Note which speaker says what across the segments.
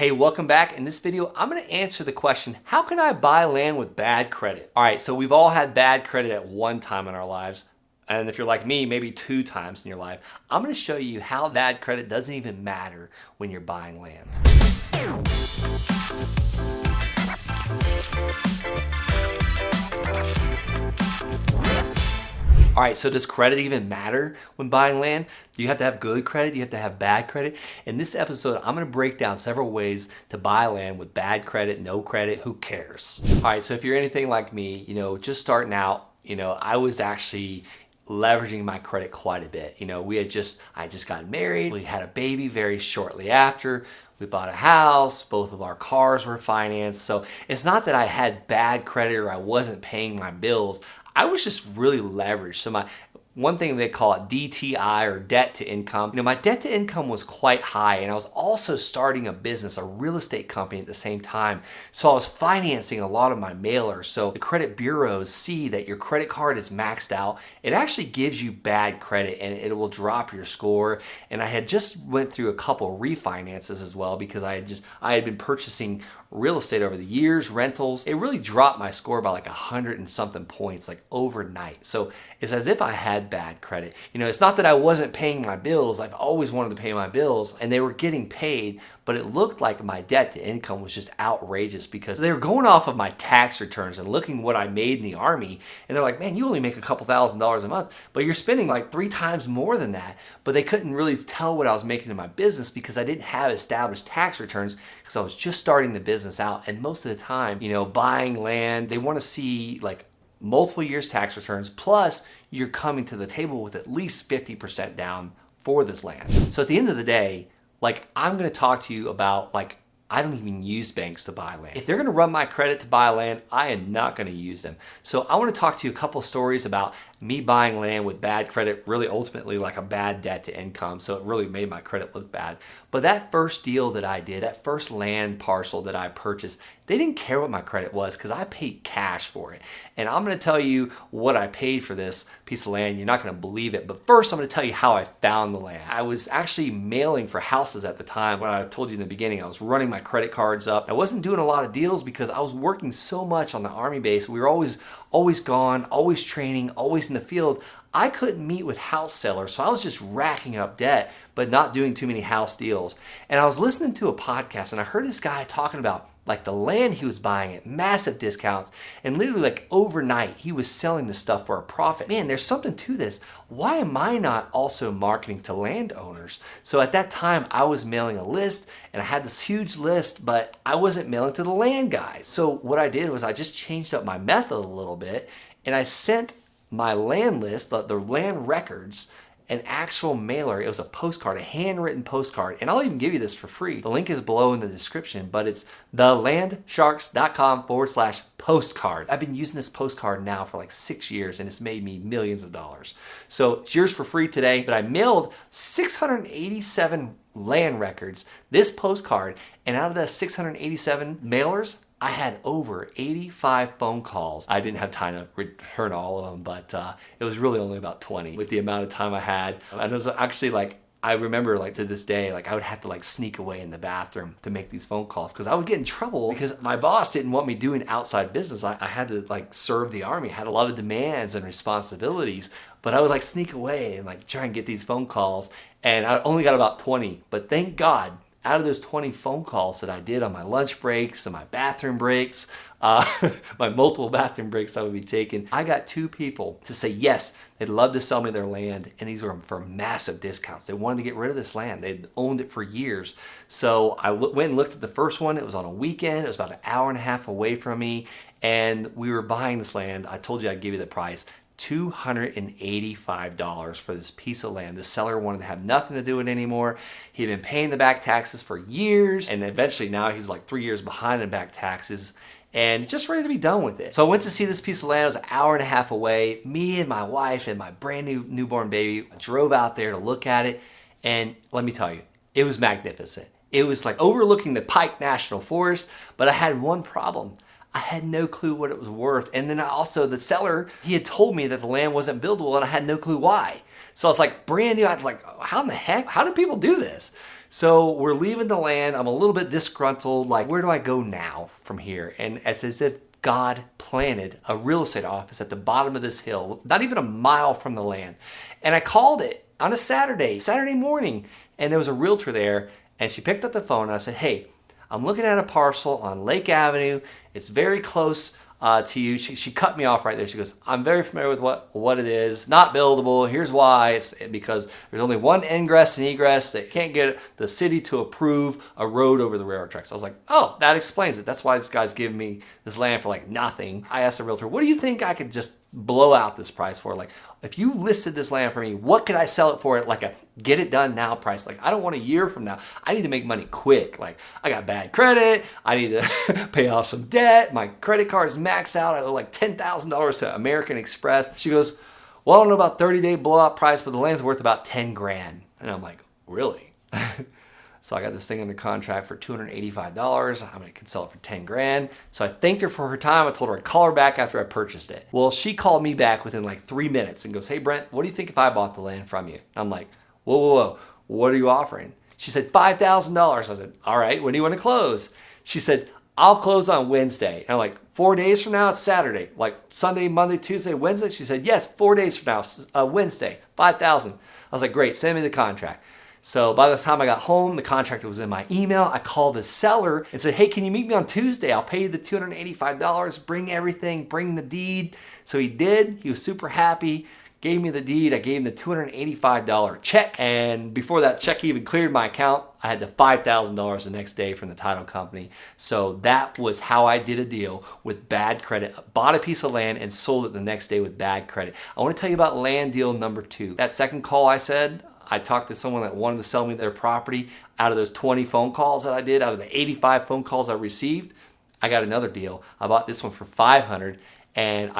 Speaker 1: Hey, welcome back. In this video, I'm going to answer the question, how can I buy land with bad credit? All right, so we've all had bad credit at one time in our lives. And if you're like me, maybe 2 times in your life. I'm going to show you how bad credit doesn't even matter when you're buying land. All right, so does credit even matter when buying land? Do you have to have good credit? Do you have to have bad credit? In this episode, I'm gonna break down several ways to buy land with bad credit, no credit, who cares? All right, so if you're anything like me, just starting out, I was actually leveraging my credit quite a bit. I just got married, we had a baby very shortly after, we bought a house, both of our cars were financed. So it's not that I had bad credit or I wasn't paying my bills. I was just really leveraged. So one thing they call it DTI or debt to income. My debt to income was quite high, and I was also starting a business, a real estate company at the same time. So I was financing a lot of my mailers. So the credit bureaus see that your credit card is maxed out. It actually gives you bad credit and it will drop your score. And I had just went through a couple refinances as well because I had been purchasing real estate over the years, rentals. It really dropped my score by like 100 and something points, like overnight. So it's as if I had bad credit. It's not that I wasn't paying my bills. I've always wanted to pay my bills and they were getting paid, but it looked like my debt to income was just outrageous because they were going off of my tax returns and looking what I made in the Army. And they're like, man, you only make a couple $1,000s a month, but you're spending like 3 times more than that. But they couldn't really tell what I was making in my business because I didn't have established tax returns because I was just starting the business out. And most of the time, buying land, they want to see like multiple years tax returns, plus you're coming to the table with at least 50% down for this land. So at the end of the day, I'm going to talk to you about I don't even use banks to buy land. If they're going to run my credit to buy land, I am not going to use them. So I want to talk to you a couple stories about me buying land with bad credit, really ultimately like a bad debt to income. So it really made my credit look bad. But that first deal that I did, that first land parcel that I purchased, they didn't care what my credit was because I paid cash for it. And I'm going to tell you what I paid for this piece of land. You're not going to believe it. But first, I'm going to tell you how I found the land. I was actually mailing for houses at the time. When I told you in the beginning, I was running my credit cards up. I wasn't doing a lot of deals because I was working so much on the Army base. We were always gone, always training, always in the field. I couldn't meet with house sellers, so I was just racking up debt, but not doing too many house deals. And I was listening to a podcast and I heard this guy talking about the land he was buying at massive discounts, and literally overnight he was selling the stuff for a profit. Man, there's something to this. Why am I not also marketing to landowners? So at that time I was mailing a list and I had this huge list, but I wasn't mailing to the land guys. So what I did was I just changed up my method a little bit and I sent my land list, the land records, an actual mailer. It was a postcard, a handwritten postcard. And I'll even give you this for free. The link is below in the description, but it's thelandsharks.com/postcard. I've been using this postcard now for 6 years and it's made me millions of dollars. So it's yours for free today, but I mailed 687 land records, this postcard, and out of the 687 mailers, I had over 85 phone calls. I didn't have time to return all of them, but it was really only about 20 with the amount of time I had. And it was actually I remember to this day, I would have to sneak away in the bathroom to make these phone calls because I would get in trouble because my boss didn't want me doing outside business. I had to serve the Army. I had a lot of demands and responsibilities, but I would sneak away and try and get these phone calls. And I only got about 20, but thank God, out of those 20 phone calls that I did on my lunch breaks and my bathroom breaks, my multiple bathroom breaks I would be taking, I got 2 people to say yes, they'd love to sell me their land, and these were for massive discounts. They wanted to get rid of this land. They'd owned it for years. So I went and looked at the first one. It was on a weekend. It was about an hour and a half away from me, and we were buying this land. I told you I'd give you the price. $285 for this piece of land. The seller wanted to have nothing to do with it anymore. He'd been paying the back taxes for years, and eventually now he's 3 years behind in back taxes and just ready to be done with it. So I went to see this piece of land. It was an hour and a half away. Me and my wife and my brand new newborn baby drove out there to look at it, and let me tell you, it was magnificent. It was overlooking the Pike National Forest, but I had one problem. I had no clue what it was worth. And then also the seller, he had told me that the land wasn't buildable and I had no clue why. So I was brand new. I was how in the heck, how do people do this? So we're leaving the land. I'm a little bit disgruntled. Like, where do I go now from here? And it's as if God planted a real estate office at the bottom of this hill, not even a mile from the land. And I called it on a Saturday morning. And there was a realtor there. And she picked up the phone and I said, hey, I'm looking at a parcel on Lake Avenue. It's very close to you. She cut me off right there. She goes, I'm very familiar with what it is. Not buildable. Here's why. It's because there's only one ingress and egress. They can't get the city to approve a road over the railroad tracks. I was like, oh, that explains it. That's why this guy's giving me this land for like nothing. I asked the realtor, what do you think I could just blow out this price for? Like, if you listed this land for me, what could I sell it for at like a get it done now price? Like, I don't want a year from now. I need to make money quick. Like, I got bad credit. I need to pay off some debt. My credit card is maxed out. I owe like $10,000 to American Express. She goes, well, I don't know about 30-day blowout price, but the land's worth about 10 grand. And I'm like, really? So I got this thing under contract for $285. I could sell it for 10 grand. So I thanked her for her time. I told her I'd call her back after I purchased it. Well, she called me back within like 3 minutes and goes, hey, Brent, what do you think if I bought the land from you? I'm like, whoa. What are you offering? She said, $5,000. I said, all right, when do you want to close? She said, I'll close on Wednesday. And I'm like, 4 days from now, it's Saturday. Like Sunday, Monday, Tuesday, Wednesday? She said, yes, 4 days from now, Wednesday, 5,000. I was like, great, send me the contract. So by the time I got home, the contract was in my email. I called the seller and said, hey, can you meet me on Tuesday? I'll pay you the $285, bring everything, bring the deed. So he did. He was super happy, gave me the deed. I gave him the $285 check. And before that check even cleared my account, I had the $5,000 the next day from the title company. So that was how I did a deal with bad credit. I bought a piece of land and sold it the next day with bad credit. I want to tell you about land deal number 2. That second call I talked to someone that wanted to sell me their property. Out of those 20 phone calls that I did, out of the 85 phone calls I received, I got another deal. I bought this one for $500, and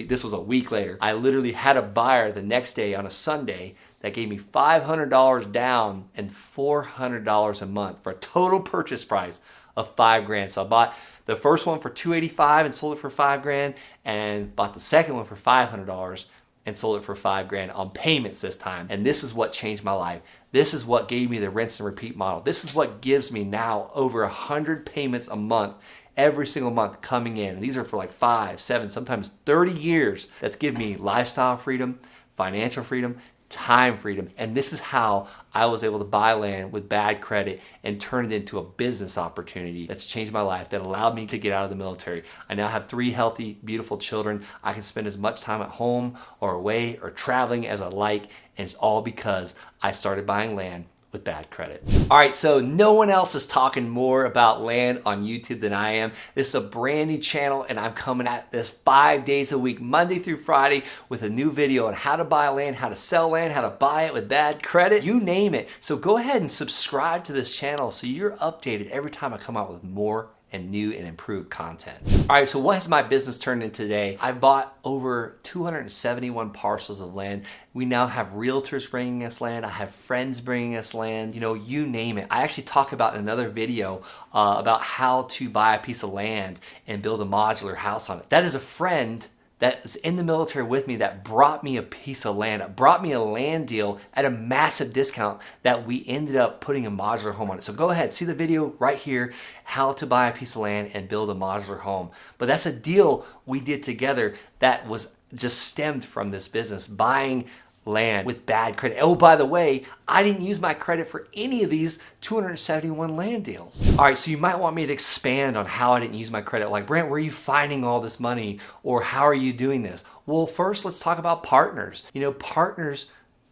Speaker 1: this was a week later, I literally had a buyer the next day on a Sunday that gave me $500 down and $400 a month for a total purchase price of $5 grand. So I bought the first one for $285 and sold it for $5 grand, and bought the second one for $500 and sold it for $5 grand on payments this time. And this is what changed my life. This is what gave me the rinse and repeat model. This is what gives me now over 100 payments a month, every single month coming in. And these are for like 5, 7, sometimes 30 years. That's given me lifestyle freedom, financial freedom, time freedom. And this is how I was able to buy land with bad credit and turn it into a business opportunity that's changed my life, that allowed me to get out of the military. I now have 3 healthy, beautiful children. I can spend as much time at home or away or traveling as I like, and it's all because I started buying land with bad credit. All right, so no one else is talking more about land on YouTube than I am. This is a brand new channel, and I'm coming at this 5 days a week, Monday through Friday, with a new video on how to buy land, how to sell land, how to buy it with bad credit, you name it. So go ahead and subscribe to this channel so you're updated every time I come out with more and new and improved content. All right, so what has my business turned into today? I bought over 271 parcels of land. We now have realtors bringing us land. I have friends bringing us land. You name it. I actually talk about in another video about how to buy a piece of land and build a modular house on it. That is a friend that's in the military with me that brought me a piece of land, brought me a land deal at a massive discount that we ended up putting a modular home on it. So go ahead, see the video right here, how to buy a piece of land and build a modular home. But that's a deal we did together that was just stemmed from this business, buying land with bad credit. Oh, by the way, I didn't use my credit for any of these 271 land deals. All right, so you might want me to expand on how I didn't use my credit. Like, Brent, where are you finding all this money? Or how are you doing this? Well, first, let's talk about partners. Partners,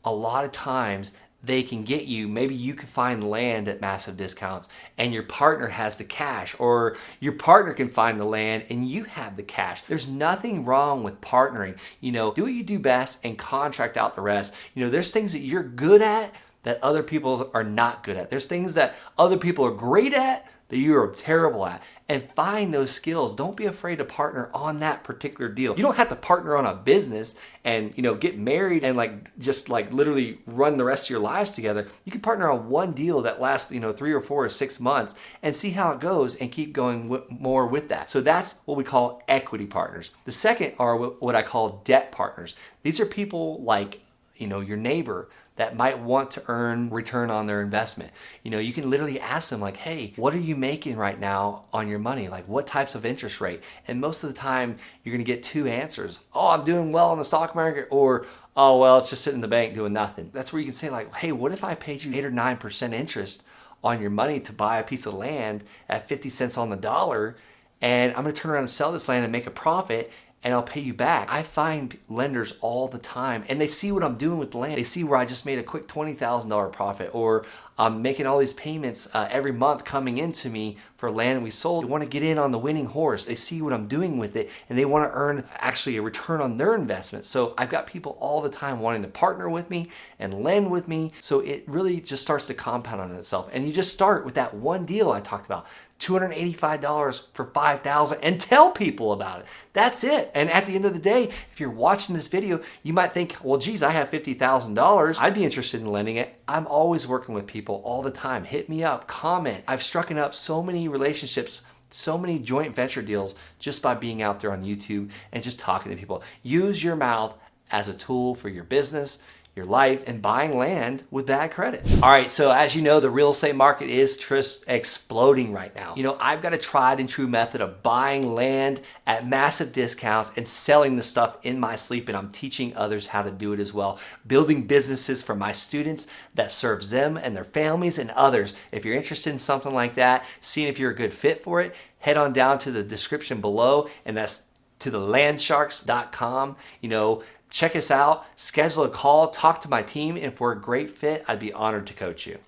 Speaker 1: a lot of times, they can get you, maybe you can find land at massive discounts and your partner has the cash, or your partner can find the land and you have the cash. There's nothing wrong with partnering. Do what you do best and contract out the rest. There's things that you're good at that other people are not good at. There's things that other people are great at that you're terrible at, and find those skills. Don't be afraid to partner on that particular deal. You don't have to partner on a business and get married and just literally run the rest of your lives together. You can partner on one deal that lasts 3 or 4 or 6 months and see how it goes and keep going more with that. So that's what we call equity partners. The second are what I call debt partners. These are people like your neighbor that might want to earn return on their investment. You can literally ask them like, hey, what are you making right now on your money? Like what types of interest rate? And most of the time you're gonna get two answers. Oh, I'm doing well in the stock market, or oh, well, it's just sitting in the bank doing nothing. That's where you can say like, hey, what if I paid you 8 or 9% interest on your money to buy a piece of land at 50 cents on the dollar, and I'm gonna turn around and sell this land and make a profit, and I'll pay you back. I find lenders all the time, and they see what I'm doing with the land. They see where I just made a quick $20,000 profit, or I'm making all these payments every month coming into me for land we sold. They want to get in on the winning horse. They see what I'm doing with it, and they want to earn actually a return on their investment. So I've got people all the time wanting to partner with me and lend with me. So it really just starts to compound on itself. And you just start with that one deal I talked about, $285 for $5,000, and tell people about it. That's it. And at the end of the day, if you're watching this video, you might think, well, geez, I have $50,000. I'd be interested in lending it. I'm always working with people all the time. Hit me up, comment. I've struck up so many relationships, so many joint venture deals just by being out there on YouTube and just talking to people. Use your mouth as a tool for your business, your life, and buying land with bad credit. All right, so as you know, the real estate market is just exploding right now. I've got a tried and true method of buying land at massive discounts and selling the stuff in my sleep, and I'm teaching others how to do it as well. Building businesses for my students that serves them and their families and others. If you're interested in something like that, seeing if you're a good fit for it, head on down to the description below, and that's to the landsharks.com. Check us out, schedule a call, talk to my team, and if we're a great fit, I'd be honored to coach you.